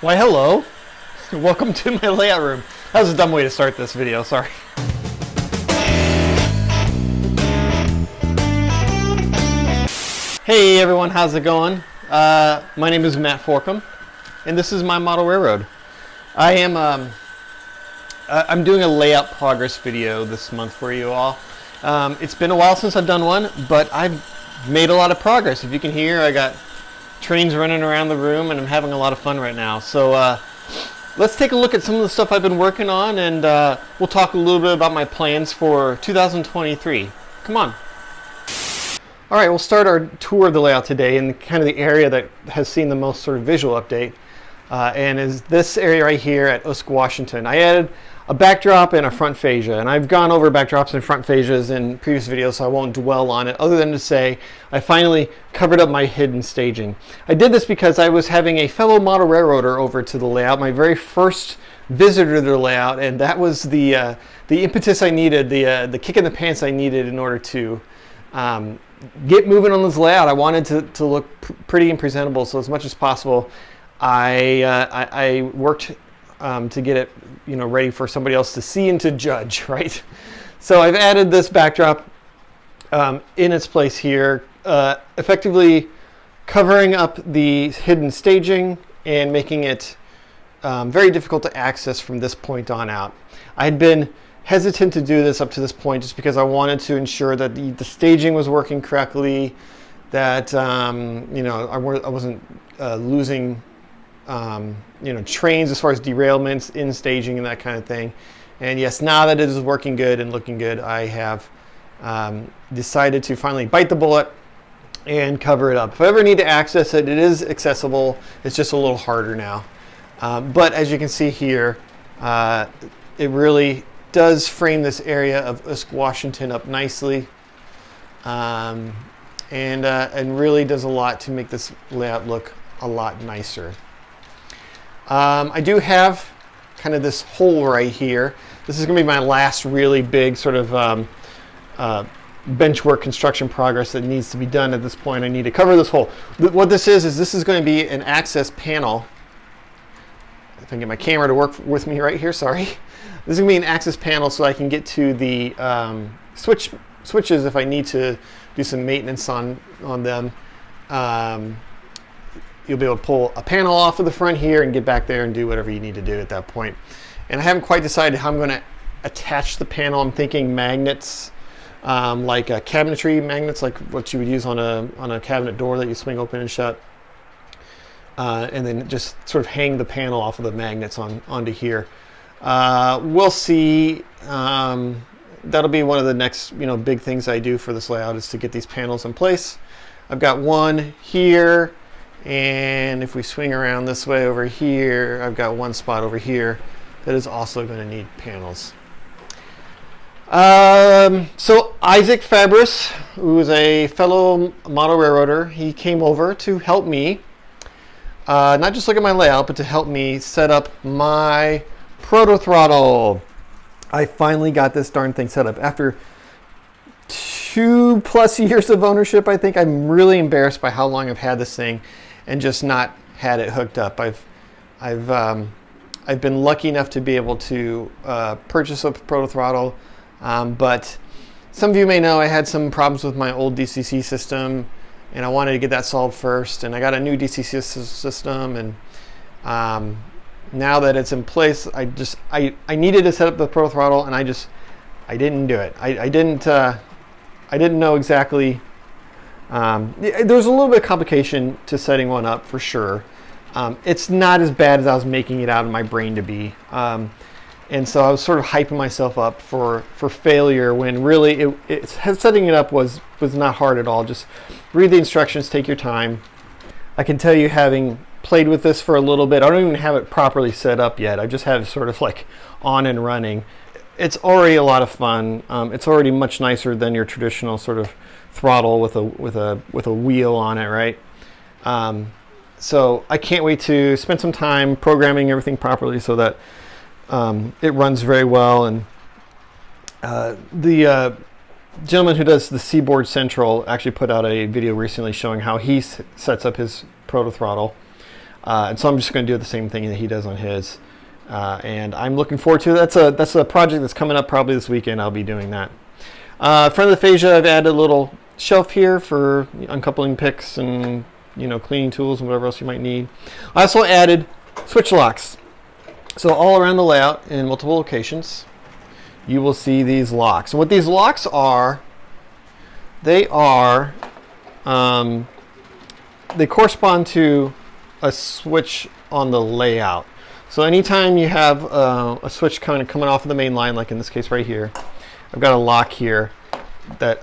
Why, hello. Welcome to my layout room. That was a dumb way to start this video, sorry. Hey everyone, how's it going? My name is Matt Forkum, and this is my model railroad. I'm doing a layout progress video this month for you all. It's been a while since I've done one, but I've made a lot of progress. If you can hear, I got trains running around the room, and I'm having a lot of fun right now. So let's take a look at some of the stuff I've been working on, and we'll talk a little bit about my plans for 2023. Come on. All right, we'll start our tour of the layout today in kind of the area that has seen the most sort of visual update, and is this area right here at Usk, Washington. I added a backdrop and a front fascia, and I've gone over backdrops and front fascias in previous videos, so I won't dwell on it other than to say I finally covered up my hidden staging. I did this because I was having a fellow model railroader over to the layout, my very first visitor to the layout, and that was the impetus I needed, the kick in the pants I needed in order to get moving on this layout. I wanted to look pretty and presentable, so as much as possible I worked to get it, ready for somebody else to see and to judge, right? So I've added this backdrop in its place here, effectively covering up the hidden staging and making it very difficult to access from this point on out. I had been hesitant to do this up to this point just because I wanted to ensure that the staging was working correctly, that I wasn't losing trains as far as derailments in staging and that kind of thing. And yes, now that it is working good and looking good, I have decided to finally bite the bullet and cover it up. If I ever need to access it, it is accessible. It's just a little harder now. But as you can see here, it really does frame this area of Usk, Washington up nicely, and really does a lot to make this layout look a lot nicer. I do have kind of this hole right here. This is going to be my last really big sort of benchwork construction progress that needs to be done at this point. I need to cover this hole. What this is this is going to be an access panel. If I can get my camera to work with me right here, sorry. This is going to be an access panel so I can get to the switches if I need to do some maintenance on them. You'll be able to pull a panel off of the front here and get back there and do whatever you need to do at that point. And I haven't quite decided how I'm going to attach the panel. I'm thinking magnets, like cabinetry magnets, like what you would use on a cabinet door that you swing open and shut. And then just sort of hang the panel off of the magnets onto here. We'll see. That'll be one of the next big things I do for this layout, is to get these panels in place. I've got one here. And if we swing around this way over here, I've got one spot over here that is also going to need panels. So Isaac Fabris, who is a fellow model railroader, he came over to help me, not just look at my layout, but to help me set up my proto throttle. I finally got this darn thing set up. After 2+ years of ownership, I think I'm really embarrassed by how long I've had this thing and just not had it hooked up. I've been lucky enough to be able to purchase a proto throttle, but some of you may know I had some problems with my old DCC system, and I wanted to get that solved first. And I got a new DCC system, and now that it's in place, I needed to set up the proto throttle, and I didn't do it. I didn't know exactly. There was a little bit of complication to setting one up for sure. It's not as bad as I was making it out in my brain to be. And so I was sort of hyping myself up for failure, when really setting it up was not hard at all. Just read the instructions, take your time. I can tell you, having played with this for a little bit, I don't even have it properly set up yet. I just have it sort of like on and running. It's already a lot of fun. It's already much nicer than your traditional sort of throttle with a wheel on it, right? So I can't wait to spend some time programming everything properly so that it runs very well. And the gentleman who does the Seaboard Central actually put out a video recently showing how he sets up his proto throttle. And so I'm just going to do the same thing that he does on his. And I'm looking forward to it. That's a project that's coming up probably this weekend. I'll be doing that. Front of the fascia, I've added a little shelf here for uncoupling picks and cleaning tools and whatever else you might need. I also added switch locks. So all around the layout in multiple locations, you will see these locks. And what these locks are, they correspond to a switch on the layout. So anytime you have a switch coming off of the main line, like in this case right here, I've got a lock here that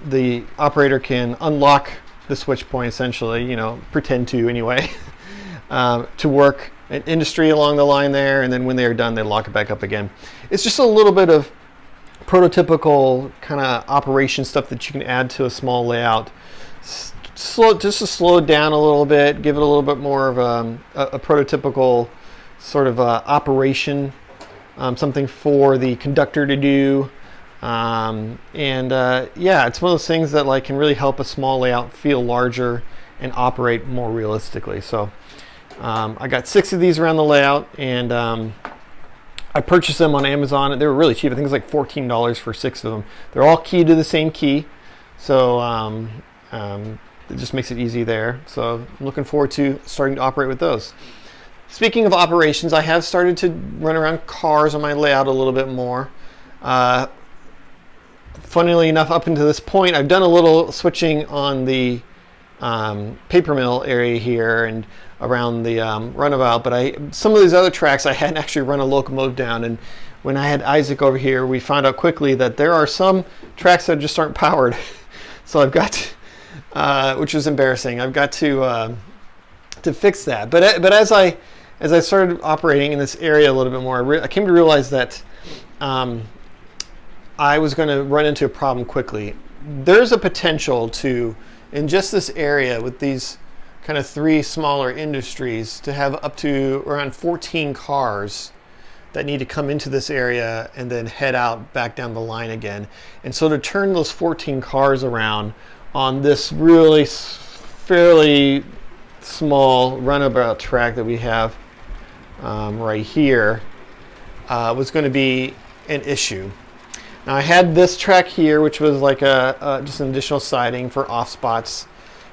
the operator can unlock the switch point, essentially, pretend to anyway, to work an industry along the line there, and then when they are done, they lock it back up again. It's just a little bit of prototypical kind of operation stuff that you can add to a small layout. Just to slow it down a little bit, give it a little bit more of a prototypical sort of operation, something for the conductor to do. Yeah, it's one of those things that can really help a small layout feel larger and operate more realistically. So I got 6 of these around the layout, and I purchased them on Amazon. They were really cheap. I think it was like $14 for 6 of them. They're all keyed to the same key, so it just makes it easy there. So I'm looking forward to starting to operate with those. Speaking of operations, I have started to run around cars on my layout a little bit more. Funnily enough, up until this point, I've done a little switching on the paper mill area here and around the runabout, but some of these other tracks I hadn't actually run a locomotive down. And when I had Isaac over here, we found out quickly that there are some tracks that just aren't powered. So I've got which was embarrassing. I've got to fix that. But as I started operating in this area a little bit more, I came to realize that I was going to run into a problem quickly. There's a potential to, in just this area with these kind of 3 smaller industries, to have up to around 14 cars that need to come into this area and then head out back down the line again. And so to turn those 14 cars around on this really fairly small runabout track that we have right here was going to be an issue. Now I had this track here, which was like just an additional siding for off spots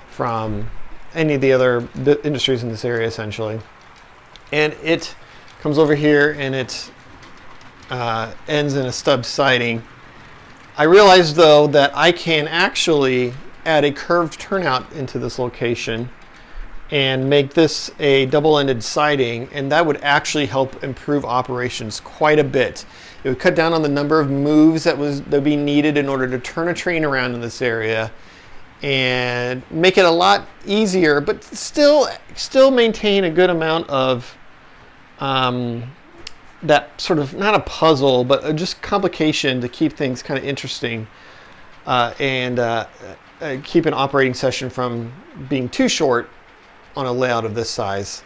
from any of the other industries in this area, essentially. And it comes over here and it ends in a stubbed siding. I realized though that I can actually add a curved turnout into this location and make this a double-ended siding, and that would actually help improve operations quite a bit. It would cut down on the number of moves that would be needed in order to turn a train around in this area, and make it a lot easier, but still maintain a good amount of that sort of, not a puzzle, but just complication to keep things kind of interesting, and keep an operating session from being too short on a layout of this size.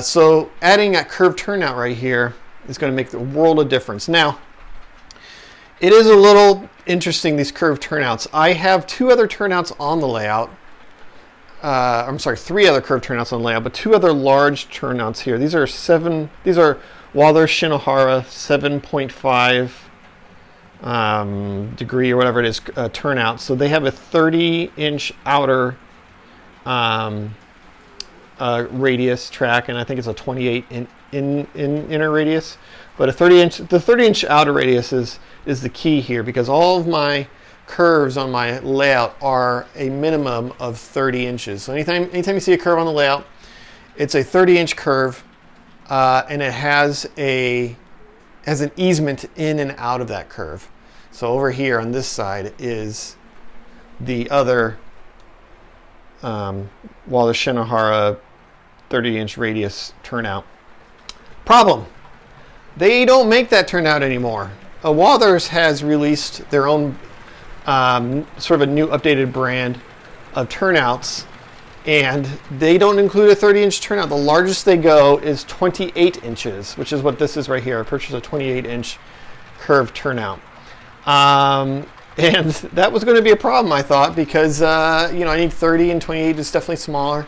So adding that curved turnout right here is going to make the world of difference. Now, it is a little interesting, these curved turnouts. I have 2 other turnouts on the layout. I'm sorry, 3 other curved turnouts on the layout, but 2 other large turnouts here. These are Walther Shinohara 7.5 degree or whatever it is turnout. So they have a 30-inch outer radius track, and I think it's a 28 in inner radius. But the 30-inch outer radius is the key here, because all of my curves on my layout are a minimum of 30 inches. So anytime you see a curve on the layout, it's a 30-inch curve, and it has an easement in and out of that curve. So over here on this side is the other Walther Shinohara 30-inch radius turnout. Problem: they don't make that turnout anymore. Walthers has released their own sort of a new updated brand of turnouts, and they don't include a 30-inch turnout. The largest they go is 28 inches, which is what this is right here. I purchased a 28-inch curved turnout. And that was going to be a problem, I thought, because I need 30, and 28 is definitely smaller.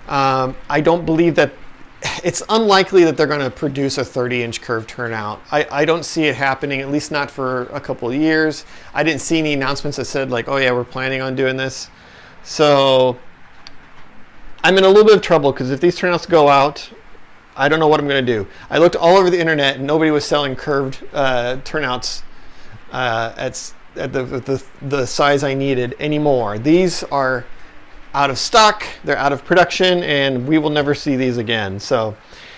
I don't believe that, it's unlikely that they're going to produce a 30-inch curved turnout. I don't see it happening, at least not for a couple of years. I didn't see any announcements that said like, oh yeah, we're planning on doing this. So I'm in a little bit of trouble because if these turnouts go out, I don't know what I'm going to do. I looked all over the internet and nobody was selling curved turnouts at the size I needed anymore. These are out of stock, they're out of production, and we will never see these again. So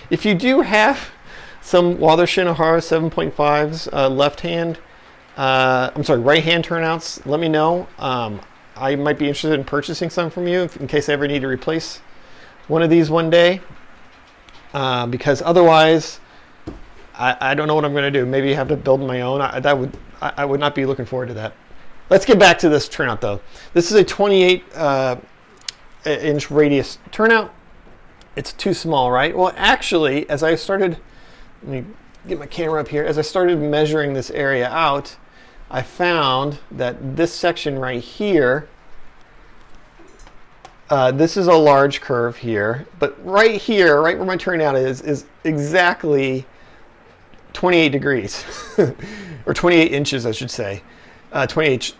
if you do have some Walther Shinohara 7.5s right hand turnouts, let me know. I might be interested in purchasing some from you in case I ever need to replace one of these one day, because otherwise I don't know what I'm going to do. Maybe have to build my own. I would not be looking forward to that. Let's get back to this turnout though. This is a 28 inch radius turnout. It's too small, right? Well, actually, as I started, let me get my camera up here. As I started measuring this area out, I found that this section right here, this is a large curve here, but right here, right where my turnout is exactly 28 degrees, or 28 inches, I should say. 28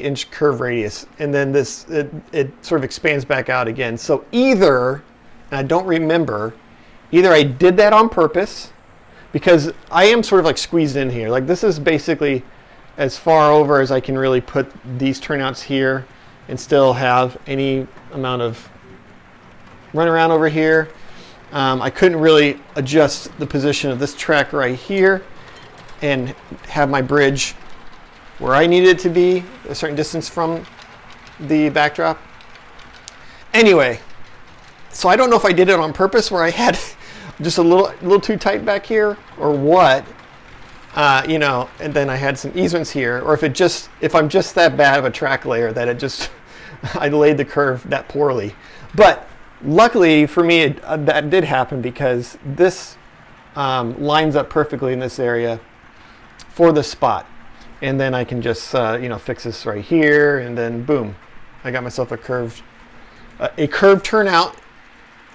inch curve radius, and then this it sort of expands back out again. So either, and I don't remember, either I did that on purpose, because I am sort of like squeezed in here. Like this is basically as far over as I can really put these turnouts here and still have any amount of run around over here. I couldn't really adjust the position of this track right here and have my bridge where I needed it to be, a certain distance from the backdrop. Anyway, so I don't know if I did it on purpose where I had just a little too tight back here or what, you know, and then I had some easements here, or if I'm just that bad of a track layer that it just, I laid the curve that poorly. But luckily for me, that did happen because this lines up perfectly in this area for the spot. And then I can just you know, fix this right here, and then boom, I got myself a curved turnout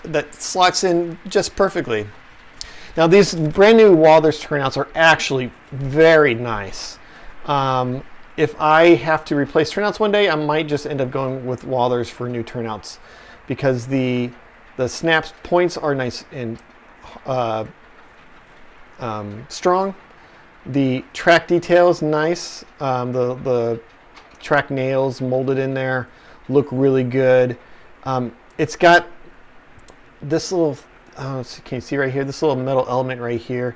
that slots in just perfectly. Now these brand new Walthers turnouts are actually very nice. If I have to replace turnouts one day, I might just end up going with Walthers for new turnouts because the snap points are nice and strong. The track detail is nice. The track nails molded in there look really good. It's got this little, can you see right here? This little metal element right here.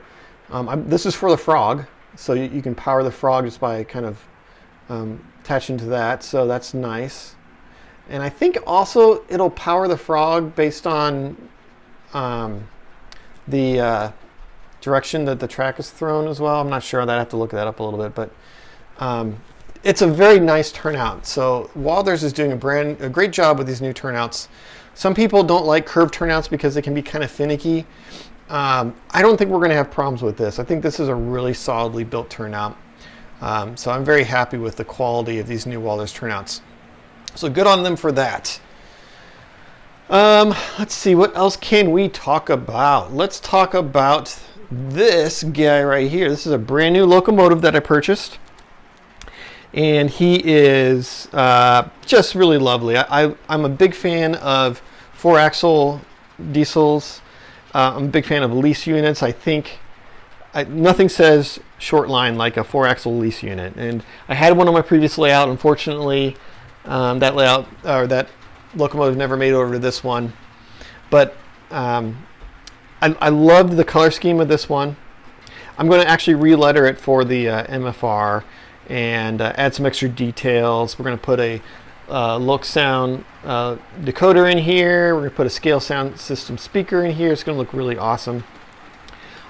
This is for the frog, so you can power the frog just by kind of attaching to that. So that's nice. And I think also it'll power the frog based on the direction that the track is thrown as well. I'm not sure. I'd have to look that up a little bit, but it's a very nice turnout. So Walthers is doing a great job with these new turnouts. Some people don't like curved turnouts because they can be kind of finicky. I don't think we're going to have problems with this. I think this is a really solidly built turnout. So I'm very happy with the quality of these new Walthers turnouts. So good on them for that. Let's see, what else can we talk about? Let's talk about this guy right here. This is a brand new locomotive that I purchased, and he is just really lovely. I'm a big fan of 4-axle diesels. I'm a big fan of lease units. I think nothing says short line like a 4-axle lease unit, and I had one on my previous layout. Unfortunately, that layout or that locomotive never made it over to this one, but I loved the color scheme of this one. I'm going to actually re-letter it for the MFR and add some extra details. We're going to put a Loksound decoder in here. We're going to put a scale sound system speaker in here. It's going to look really awesome.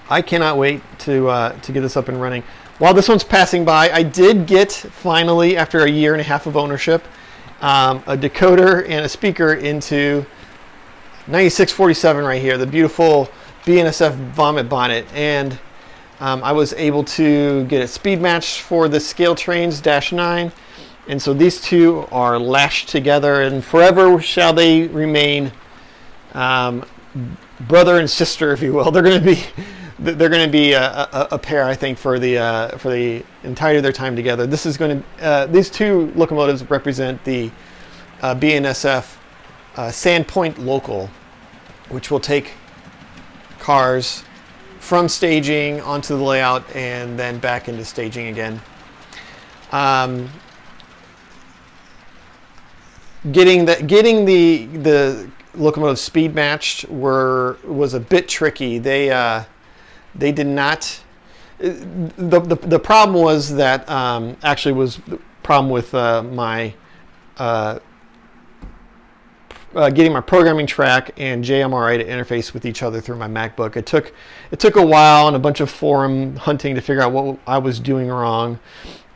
I cannot wait to get this up and running. While this one's passing by, I did get finally, after a year and a half of ownership, a decoder and a speaker into 9647 right here, the beautiful BNSF Vomit Bonnet, and I was able to get it speed matched for the Scale Trains -9, and so these two are lashed together, and forever shall they remain brother and sister, if you will. They're going to be a pair, I think, for the entirety of their time together. This is going to these two locomotives represent the BNSF Sandpoint Local, which will take cars from staging onto the layout and then back into staging again. Getting the locomotive speed matched was a bit tricky. They did not. The problem was that actually was the problem with my getting my programming track and JMRI to interface with each other through my MacBook. It took a while and a bunch of forum hunting to figure out what I was doing wrong.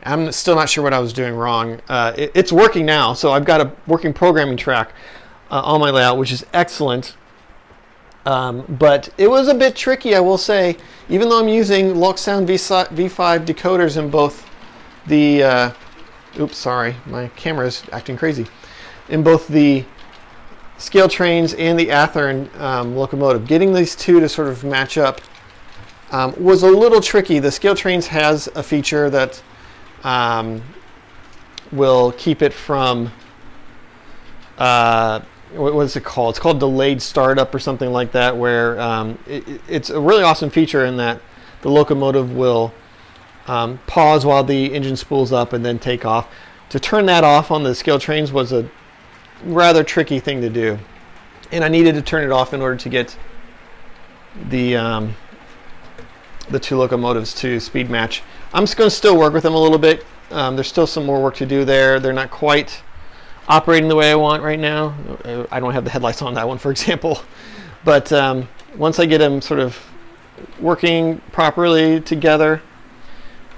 I'm still not sure what I was doing wrong. It's working now, so I've got a working programming track on my layout, which is excellent. But it was a bit tricky, I will say. Even though I'm using Locksound V5 decoders in both the... oops, sorry, my camera is acting crazy. In both the Scale Trains and the Athearn locomotive. Getting these two to sort of match up was a little tricky. The Scale Trains has a feature that will keep it from... what is it called? It's called delayed startup or something like that, where it's a really awesome feature in that the locomotive will pause while the engine spools up and then take off. To turn that off on the Scale Trains was a rather tricky thing to do, and I needed to turn it off in order to get the two locomotives to speed match. I'm just going to still work with them a little bit. There's still some more work to do there. They're not quite operating the way I want right now. I don't have the headlights on that one, for example. But once I get them sort of working properly together,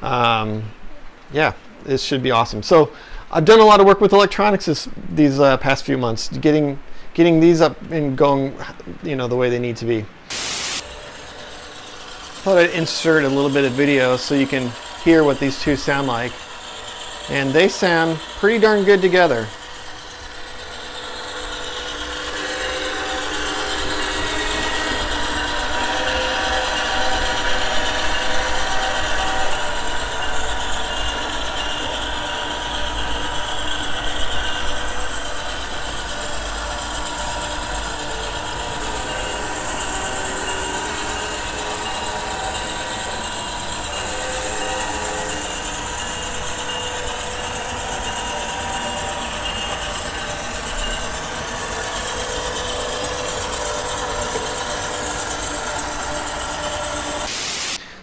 yeah, this should be awesome. So I've done a lot of work with electronics these past few months, getting these up and going, the way they need to be. Thought I'd insert a little bit of video so you can hear what these two sound like, and they sound pretty darn good together.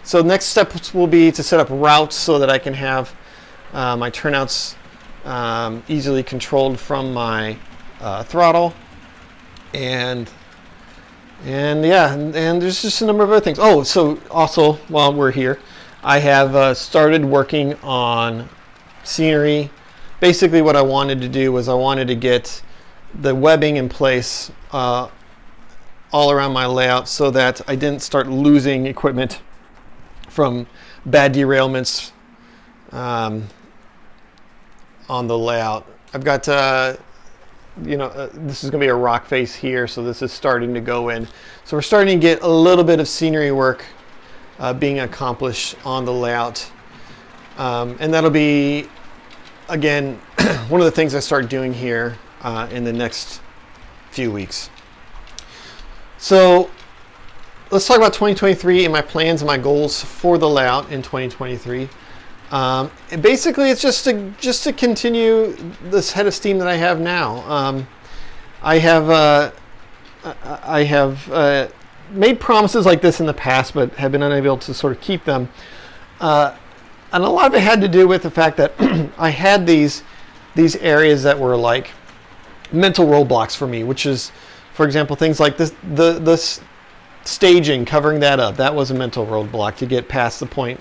So next steps will be to set up routes so that I can have my turnouts easily controlled from my throttle, and yeah, and there's just a number of other things. Oh, so also while we're here, I have started working on scenery. Basically, what I wanted to do was I wanted to get the webbing in place all around my layout so that I didn't start losing equipment from bad derailments on the layout. I've got, this is going to be a rock face here, so this is starting to go in. So we're starting to get a little bit of scenery work being accomplished on the layout. And that'll be, again, one of the things I start doing here in the next few weeks. So let's talk about 2023 and my plans and my goals for the layout in 2023. And basically, it's just to continue this head of steam that I have now. I have made promises like this in the past, but have been unable to sort of keep them. And a lot of it had to do with the fact that I had these areas that were like mental roadblocks for me, which is, for example, things like this staging, covering that up. That was a mental roadblock to get past the point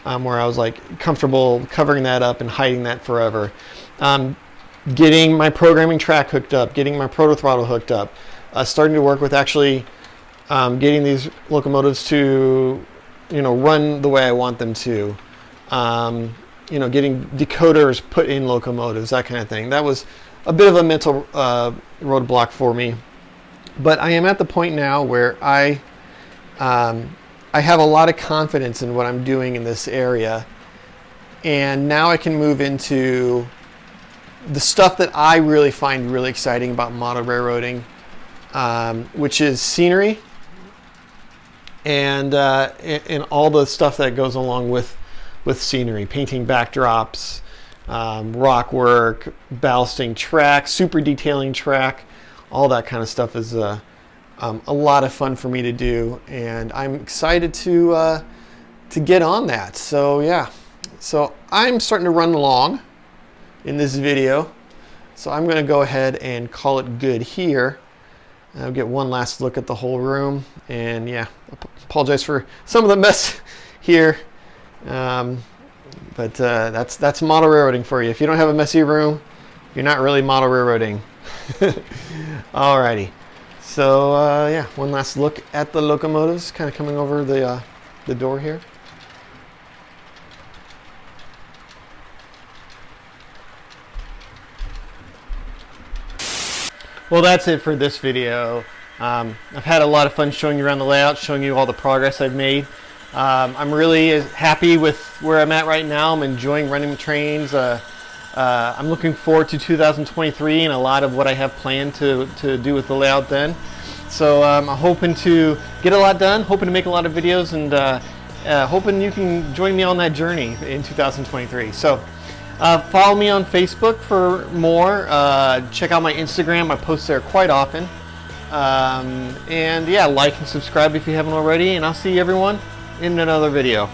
where I was like comfortable covering that up and hiding that forever. Getting my programming track hooked up, getting my proto throttle hooked up, starting to work with actually getting these locomotives to run the way I want them to. Getting decoders put in locomotives, that kind of thing. That was a bit of a mental roadblock for me. But I am at the point now where I have a lot of confidence in what I'm doing in this area, and now I can move into the stuff that I really find really exciting about model railroading, which is scenery and all the stuff that goes along with scenery, painting backdrops, rock work, ballasting track, super detailing track. All that kind of stuff is a lot of fun for me to do, and I'm excited to get on that. So yeah, so I'm starting to run along in this video, so I'm going to go ahead and call it good here. I'll get one last look at the whole room, and yeah, apologize for some of the mess here, but that's model railroading for you. If you don't have a messy room, you're not really model railroading. Alrighty, so yeah, one last look at the locomotives kind of coming over the door here. Well, that's it for this video. I've had a lot of fun showing you around the layout, showing you all the progress I've made. I'm really happy with where I'm at right now. I'm enjoying running the trains. I'm looking forward to 2023 and a lot of what I have planned to do with the layout then. So I'm hoping to get a lot done, hoping to make a lot of videos, and hoping you can join me on that journey in 2023. So follow me on Facebook for more. Check out my Instagram. I post there quite often. And yeah, like and subscribe if you haven't already, and I'll see everyone in another video.